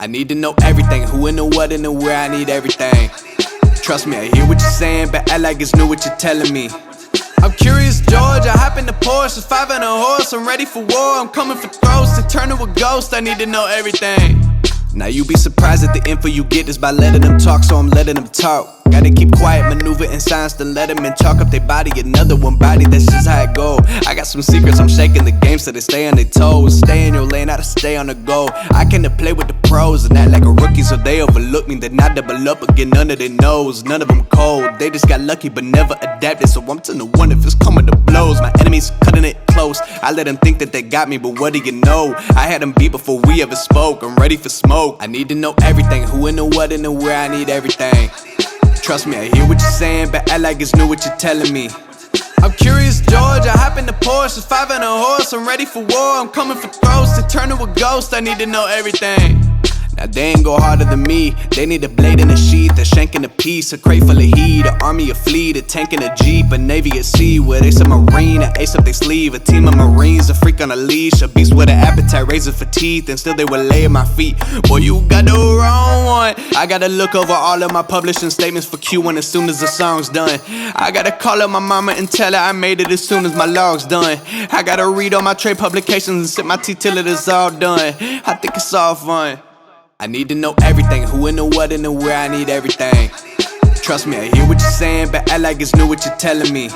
I need to know everything, who and the what and the where, I need everything. Trust me, I hear what you're saying, but act like it's new what you're telling me. I'm curious, George, I hop in the Porsche, 5 and a horse, I'm ready for war, I'm coming for throats, to turn to a ghost, I need to know everything. Now you be surprised at the info you get is by letting them talk, so I'm letting them talk. Gotta keep quiet, maneuver in silence, then let them in, chalk up their body, another one body, that's just how it go. I got some secrets, I'm shaking the game so they stay on their toes. Stay in your lane, I to stay on the go. I came to play with the pros and act like a rookie, so they overlook me, then I double up again under their nose. None of them cold, they just got lucky but never adapted, so I'm 10 to 1 if it's coming to blows. My enemies cutting it close, I let them think that they got me, but what do you know? I had them beat before we ever spoke, I'm ready for smoke. I need to know everything, who and the what and the where, I need everything. Trust me, I hear what you're saying, but act like it's new what you're telling me. I'm curious, George, I hop in the Porsche, 5 and a horse, I'm ready for war, I'm coming for throats, to turn to a ghost, I need to know everything. Now they ain't go harder than me, they need a blade and a sheath, a shank and a piece, a crate full of heat, an army, a fleet, a tank and a jeep, a navy at sea, with ace, a marine, an ace up their sleeve, a team of marines, a freak on a leash, a beast with an appetite, razor for teeth, and still they will lay at my feet. Boy, you got the wrong one. I gotta look over all of my publishing statements for Q1 as soon as the song's done. I gotta call up my mama and tell her I made it as soon as my log's done. I gotta read all my trade publications and sip my tea till it is all done. I think it's all fun. I need to know everything, who and the what and the where, I need everything. Trust me, I hear what you're saying, but act like it's new what you're telling me.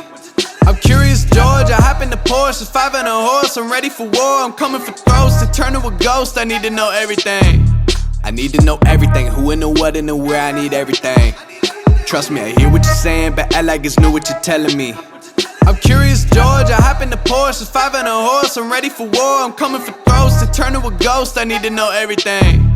I'm curious, George, I hop in the Porsche, 5 and a horse, I'm ready for war, I'm coming for throats, to turn to a ghost, I need to know everything. I need to know everything, who and the what and the where, I need everything. Trust me, I hear what you're saying, but act like it's new what you're telling me. I'm curious, George, I hop in the Porsche, 5 and a horse, I'm ready for war, I'm coming for throats, to turn to a ghost, I need to know everything.